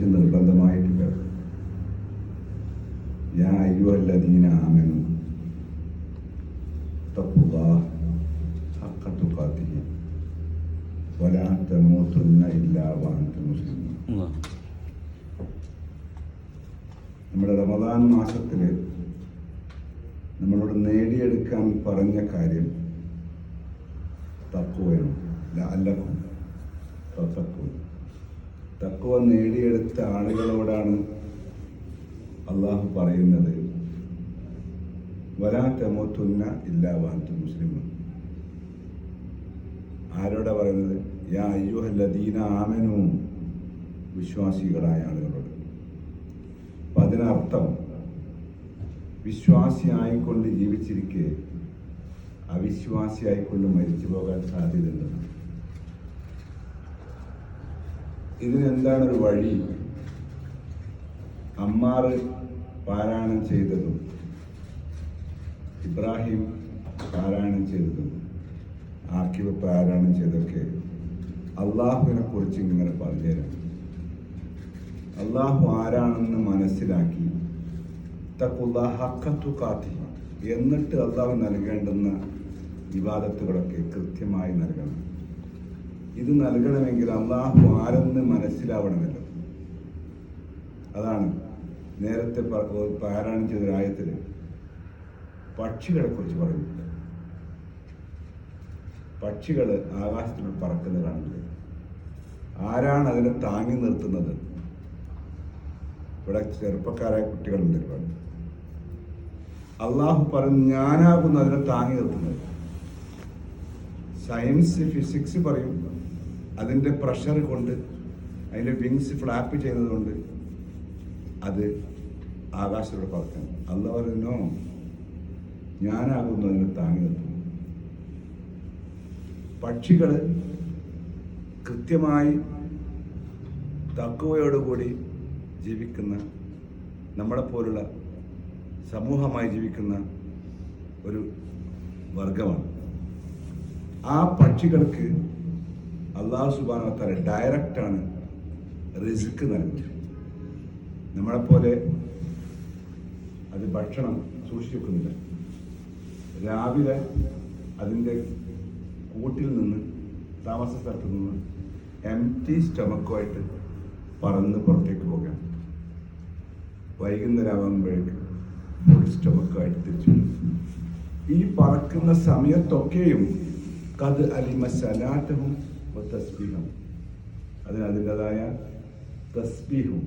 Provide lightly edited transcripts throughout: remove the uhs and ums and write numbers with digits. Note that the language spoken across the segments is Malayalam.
കുറിച്ച് നിർബന്ധമായിട്ട് കേൾക്കും. യാ അയ്യുഹല്ലദീന ആമനൂ തഖ്വല്ലാഹ ഹഖ്ക തുഖാതിഹി വലാ തമൂതുന്ന ഇല്ലാ വഅൻതും മുസ്ലിമൂൻ. നമ്മുടെ റമദാൻ മാസത്തിൽ നമ്മളോട് നേടിയെടുക്കാൻ പറഞ്ഞ കാര്യം തഖ്വയാണ്. ലഅല്ലക്കും തത്തഖൂൻ. തഖ്വ നേടിയെടുത്ത ആളുകളോടാണ് അള്ളാഹു പറയുന്നത് വലാ തമൂതുന്ന ഇല്ലാ വഅൻതും മുസ്ലിമൂൻ. ആരോടാ പറയുന്നത്? യാ അയ്യുഹല്ലദീന ആമനൂ, വിശ്വാസികളായ ആളുകളോട്. അപ്പം അതിനർത്ഥം വിശ്വാസിയായിക്കൊണ്ട് ജീവിച്ചിരിക്കെ അവിശ്വാസിയായിക്കൊണ്ട് മരിച്ചു പോകാൻ സാധ്യതയുണ്ടെന്ന്. ഇതിനെന്താണ് ഒരു വഴി? അമ്മാർ പാരായണം ചെയ്തതും ഇബ്രാഹിം പാരായണം ചെയ്തതും ആക്കിബ് പാരായണം ചെയ്തൊക്കെ അള്ളാഹുവിനെ കുറിച്ച് ഇങ്ങനെ പറഞ്ഞുതരാം. അള്ളാഹു ആരാണെന്ന് മനസ്സിലാക്കി തഖ്വല്ലാഹ ഹഖ്ക തുഖാതിഹി, എന്നിട്ട് അള്ളാഹു നൽകേണ്ടുന്ന ഇബാദത്തുകളൊക്കെ കൃത്യമായി നൽകണം. ഇത് നൽകണമെങ്കിൽ അള്ളാഹു ആരെന്ന് മനസ്സിലാവണമല്ലോ. അതാണ് നേരത്തെ പാരായണം ചെയ്തൊരായത്തിൽ പക്ഷികളെ കുറിച്ച് പറയുന്നത്. പക്ഷികൾ ആകാശത്തിൽ പറക്കുന്നത് കാണില്ലേ? ആരാണ് അതിനെ താങ്ങി നിർത്തുന്നത്? ഇവിടെ ചെറുപ്പക്കാരായ കുട്ടികളുണ്ട് ഒരുപാട്. അള്ളാഹു പറഞ്ഞു ഞാനാകുന്നു അതിനെ താങ്ങി നിർത്തുന്നത്. സയൻസ് ഫിസിക്സ് പറയും അതിൻ്റെ പ്രഷർ കൊണ്ട്, അതിൻ്റെ വിങ്സ് ഫ്ലാപ്പ് ചെയ്യുന്നത് കൊണ്ട് അത് ആകാശത്തോടെ പറക്കണം. അള്ളാഹു പറയുന്നോ ഞാനാകുന്നു അതിനെ താങ്ങി നിർത്തുന്നു. പക്ഷികൾ കൃത്യമായി തഖ്വയോടുകൂടി ജീവിക്കുന്ന, നമ്മളെപ്പോലുള്ള സമൂഹമായി ജീവിക്കുന്ന ഒരു വർഗമാണ്. ആ പക്ഷികൾക്ക് അള്ളാഹു സുബ്ഹാനഹു വ തആല ഡയറക്റ്റാണ് റിസ്ക് നൽകുന്നത്. നമ്മളെപ്പോലെ അത് ഭക്ഷണം സൂക്ഷിച്ചു വെക്കുന്നില്ല. രാവിലെ അതിൻ്റെ കൂട്ടിൽ നിന്ന്, താമസ സ്ഥലത്ത് നിന്ന് എംപ്റ്റി സ്റ്റൊമക്കുമായിട്ട് പറന്ന് പുറത്തേക്ക് പോകാം. വൈകുന്നേരം ആകുമ്പോഴേക്ക് ഫുൾ സ്റ്റൊമക്കുമായിട്ട് തിരിച്ചു വരും. ഈ പറക്കുന്ന സമയത്തൊക്കെയും ഖദ് അലിമ സലാത്തഹും തസ്ബീഹും, അതിനതിൻ്റെതായ തസ്ബീഹും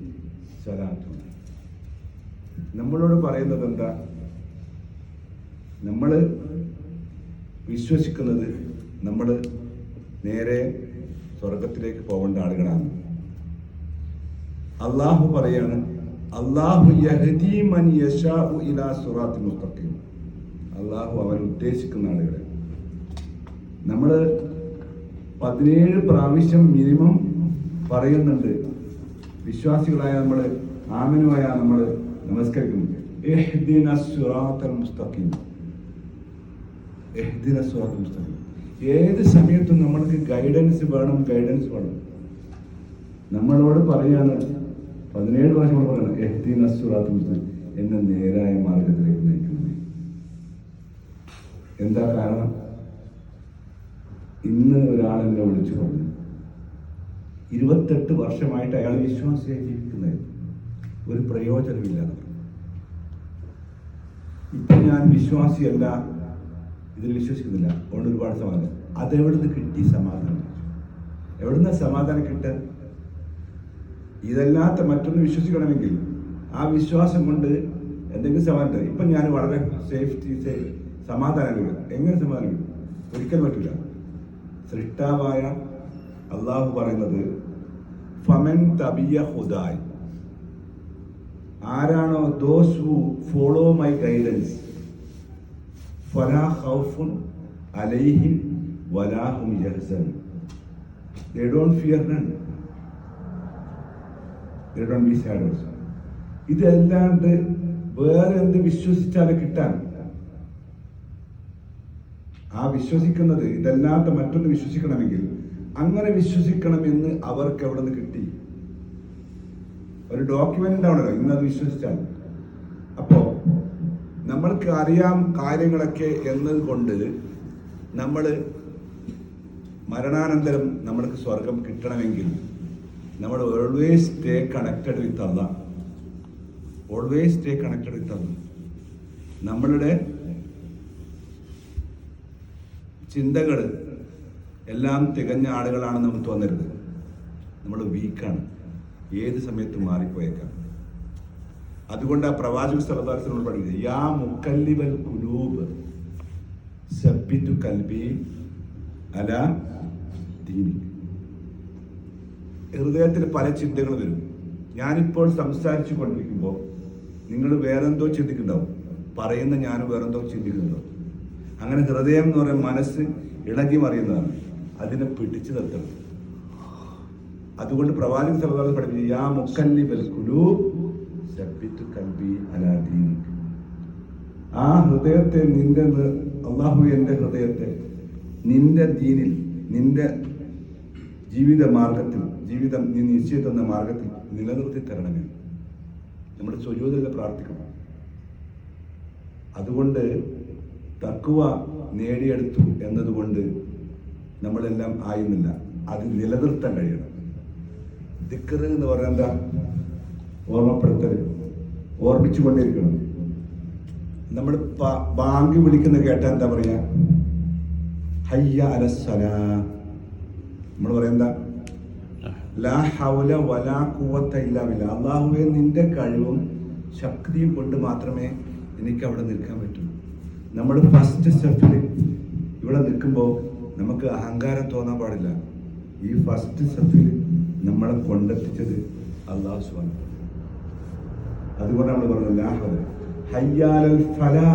സലാത്തും. നമ്മളോട് പറയുന്നത് എന്താ? നമ്മൾ വിശ്വസിക്കുന്നത് നമ്മൾ നേരെ സ്വർഗത്തിലേക്ക് പോകേണ്ട ആളുകളാണ്. അള്ളാഹു പറയാണ് അള്ളാഹു യഹ്ദീ മൻ യശാഉ ഇലാ സിറാത്തിൽ മുസ്തഖീം. അള്ളാഹു അവൻ ഉദ്ദേശിക്കുന്ന ആളുകളെ. നമ്മൾ 17 പ്രാവശ്യം മിനിമം പറയുന്നുണ്ട്. വിശ്വാസികളായ നമ്മൾ, ആമിനുമായ നമ്മൾ നമസ്കരിക്കുന്നു. ഇഹ്ദിന സിറാത്തൽ മുസ്തഖീം, ഇഹ്ദിന സിറാത്തൽ മുസ്തഖീം. ഏത് സമയത്തും നമ്മൾക്ക് ഗൈഡൻസ് വേണം. നമ്മളോട് പറയാണ് 17 പ്രാവശ്യം പറയണം ഇഹ്ദിന സിറാത്തൽ മുസ്തഖീം, എന്നെ നേരായ മാർഗത്തിലേക്ക് നയിക്കുന്നത്. എന്താ കാരണം? ഇന്ന് ഒരാൾ എന്നെ വിളിച്ചു പറഞ്ഞു 28 വർഷമായിട്ട് അയാൾ വിശ്വാസിയായി ജീവിക്കുന്നത്, ഒരു പ്രയോജനമില്ലാതെ. ഇപ്പം ഞാൻ വിശ്വാസിയല്ല, ഇതിൽ വിശ്വസിക്കുന്നില്ല, അതുകൊണ്ട് ഒരുപാട് സമാധാനം. അതെവിടുന്ന് കിട്ടി സമാധാനം? എവിടുന്ന സമാധാനം കിട്ടുക? ഇതല്ലാത്ത മറ്റൊന്ന് വിശ്വസിക്കണമെങ്കിൽ ആ വിശ്വാസം കൊണ്ട് എന്തെങ്കിലും സമാധാനം. ഇപ്പം ഞാൻ വളരെ സമാധാനം. എങ്ങനെ സമാധാനം? ഒരിക്കലും പറ്റില്ല. സൃഷ്ടാവായ അള്ളാഹു പറയുന്നത് ഫമൻ തബിയ ഹുദായ്, ആരാണോ those who follow my guidance ഫലാ ഖൗഫുൻ അലൈഹിം വലാ ഹും യഹ്സനൂൻ. They don't fear none. They don't be sad also. ഇതല്ലാണ്ട് വേറെ എന്ത് വിശ്വസിച്ചാലും കിട്ടാൻ? ആ വിശ്വസിക്കുന്നത് ഇതല്ലാത്ത മറ്റൊന്ന് വിശ്വസിക്കണമെങ്കിൽ അങ്ങനെ വിശ്വസിക്കണമെന്ന് അവർക്ക് എവിടെ നിന്ന് കിട്ടി? ഒരു ഡോക്യുമെന്റ് ഉണ്ടാവണല്ലോ, ഇന്നത് വിശ്വസിച്ചാൽ. അപ്പോ നമ്മൾക്ക് അറിയാം കാര്യങ്ങളൊക്കെ എന്നതുകൊണ്ട് നമ്മൾ മരണാനന്തരം നമ്മൾക്ക് സ്വർഗം കിട്ടണമെങ്കിൽ നമ്മൾ always stay connected with Allah. Always stay connected with Allah. നമ്മളുടെ ചിന്തകൾ എല്ലാം തികഞ്ഞ ആളുകളാണെന്ന് നമുക്ക് തോന്നരുത്. നമ്മൾ വീക്കാണ്, ഏത് സമയത്തും മാറിപ്പോയേക്കാം. അതുകൊണ്ട് ആ പ്രവാചക സല്ലല്ലാഹു അലൈഹി വസല്ലം പഠിക്കുന്നത് യാ മുക്കല്ലിബൽ ഖുലൂബ് സബ്ബിതു ഖൽബി അലാ ദീനിക്. ഹൃദയത്തിൽ പല ചിന്തകൾ വരും. ഞാനിപ്പോൾ സംസാരിച്ചു കൊണ്ടിരിക്കുമ്പോൾ നിങ്ങൾ വേറെന്തോ ചിന്തിക്കുന്നുണ്ടാവും, പറയുന്ന ഞാൻ വേറെന്തോ ചിന്തിക്കുന്നുണ്ടാവും. അങ്ങനെ ഹൃദയം എന്ന് പറയുന്ന മനസ്സ് ഇളകി മറിയുന്നതാണ്. അതിനെ പിടിച്ചു നിർത്തണം. അതുകൊണ്ട് പ്രവാചകൻ സല്ലല്ലാഹു അലൈഹി വസല്ലം പഠിപ്പിച്ചു യാ മുക്കല്ലിബൽ ഖുലൂബ് സബ്ബിതു ഖൽബി അലാ ദീനിക്. ആ ഹൃദയത്തെ നിന്റെ അല്ലാഹു എൻ്റെ ഹൃദയത്തെ നിന്റെ ദീനിൽ, നിന്റെ ജീവിത മാർഗത്തിൽ, ജീവിതം നീ നിശ്ചയിച്ചു തന്ന മാർഗത്തിൽ നിലനിർത്തി തരണമേ. നമ്മൾ സുജൂദിൽ പ്രാർത്ഥിക്കണം. അതുകൊണ്ട് തഖ്വ നേടിയെടുത്തു എന്നതുകൊണ്ട് നമ്മളെല്ലാം ആയിരുന്നില്ല, അത് നിലനിർത്താൻ കഴിയണം. ദിക്ർ എന്ന് പറഞ്ഞാൽ എന്താ? ഓർമ്മപ്പെടുത്തൽ, ഓർമ്മിച്ചുകൊണ്ടിരിക്കണം. നമ്മൾ ബാങ്ക് വിളിക്കുന്ന കേട്ടാൽ എന്താ പറയാ? ഹയ്യ അലസ്സലാ. നമ്മൾ പറയാ ലാ ഹൗല വലാ ഖുവത ഇല്ലാ ബില്ലാ. അല്ലാഹുവേ, നിന്റെ കഴിവും ശക്തിയും കൊണ്ട് മാത്രമേ എനിക്ക് അവിടെ നിൽക്കാൻ പറ്റൂ. നമ്മൾ ഫസ്റ്റ് സ്റ്റെപ്പിൽ ഇവിടെ നിൽക്കുമ്പോൾ നമുക്ക് അഹങ്കാരം തോന്നാൻ പാടില്ല. ഈ ഫസ്റ്റ് സ്റ്റെപ്പിൽ നമ്മളെ കൊണ്ടെത്തിച്ചത് അല്ലാഹു സുബ്ഹാനഹു. അതുകൊണ്ട് നമ്മൾ പറഞ്ഞു ലാ ഹൗല ഹയ്യാലൽ ഫലാ,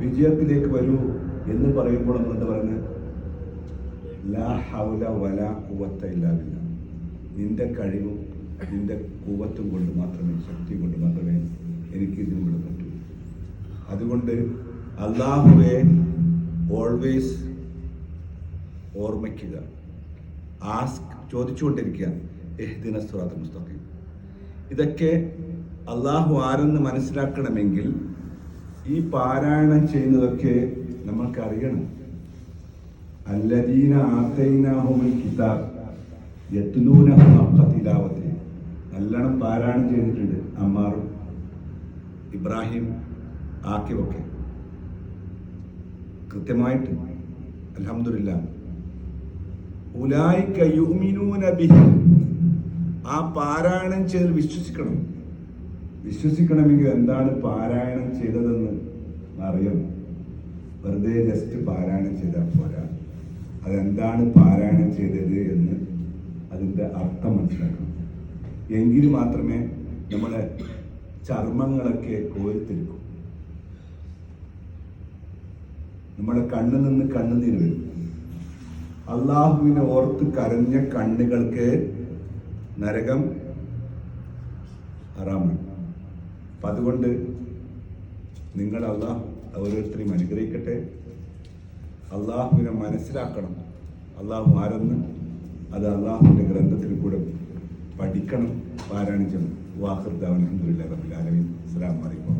വിജയത്തിലേക്ക് വരൂ എന്ന് പറയുമ്പോൾ നമ്മൾ എന്താ പറയുന്നത്? ലാ ഹൗല വലാ ഖുവത ഇല്ലാ ബില്ലാ. നിന്റെ കഴിവും നിന്റെ കൂവത്തും കൊണ്ട് മാത്രമേ, ശക്തിയും കൊണ്ട് മാത്രമേ എനിക്ക് ഇതിന് ഇവിടെ പറ്റൂ. അതുകൊണ്ട് അല്ലാഹുവെ ഓൾവേസ് ഓർമ്മിക്കുക, ചോദിച്ചുകൊണ്ടിരിക്കുക ഇഹ്ദിന സിറാത്തൽ മുസ്തഖീം. ഇതൊക്കെ അല്ലാഹു ആരെന്ന് മനസ്സിലാക്കണമെങ്കിൽ ഈ പാരായണം ചെയ്യുന്നതൊക്കെ നമ്മൾക്കറിയണം. അല്ലദീന ആതൈനാഹുൽ കിതാബ് യത്ലൂനഹു ഹഖ്ഖ തിലാവതി. നല്ലോണം പാരായണം ചെയ്തിട്ടുണ്ട് അമ്മാറും ഇബ്രാഹിം ആക്കിവൊക്കെ കൃത്യമായിട്ട്. അൽഹംദുലില്ലാഹ്. ഉലൈക യുഅ്മിനൂന ബിഹി. ആ പാരായണം ചെയ്ത് വിശ്വസിക്കണം. വിശ്വസിക്കണമെങ്കിൽ എന്താണ് പാരായണം ചെയ്തതെന്ന് അറിയണം. വെറുതെ ജസ്റ്റ് പാരായണം ചെയ്താൽ പോരാ. അതെന്താണ് പാരായണം ചെയ്തത് എന്ന് അതിൻ്റെ അർത്ഥം മനസ്സിലാക്കണം. എങ്കിൽ മാത്രമേ നമ്മുടെ ചർമ്മങ്ങളൊക്കെ കോരിത്തെടുക്കും. നമ്മുടെ കണ്ണിൽ നിന്ന് കണ്ണുനീര് വരും. അള്ളാഹുവിനെ ഓർത്ത് കരഞ്ഞ കണ്ണുകൾക്ക് നരകം ഹറാമാണ്. അപ്പം അതുകൊണ്ട് നിങ്ങൾ അള്ളാഹു ഓരോരുത്തരെയും അനുഗ്രഹിക്കട്ടെ. അള്ളാഹുവിനെ മനസ്സിലാക്കണം. അള്ളാഹു ആരെന്ന് അത് അള്ളാഹുവിൻ്റെ ഗ്രന്ഥത്തിൽ കൂടെ പഠിക്കണം, പാരായണം ചെയ്യണം. വാഖിർ ദഅ്വാനാ അൽഹംദുലില്ലാഹി റബ്ബിൽ ആലമീൻ. അസ്സലാമു അലൈക്കും.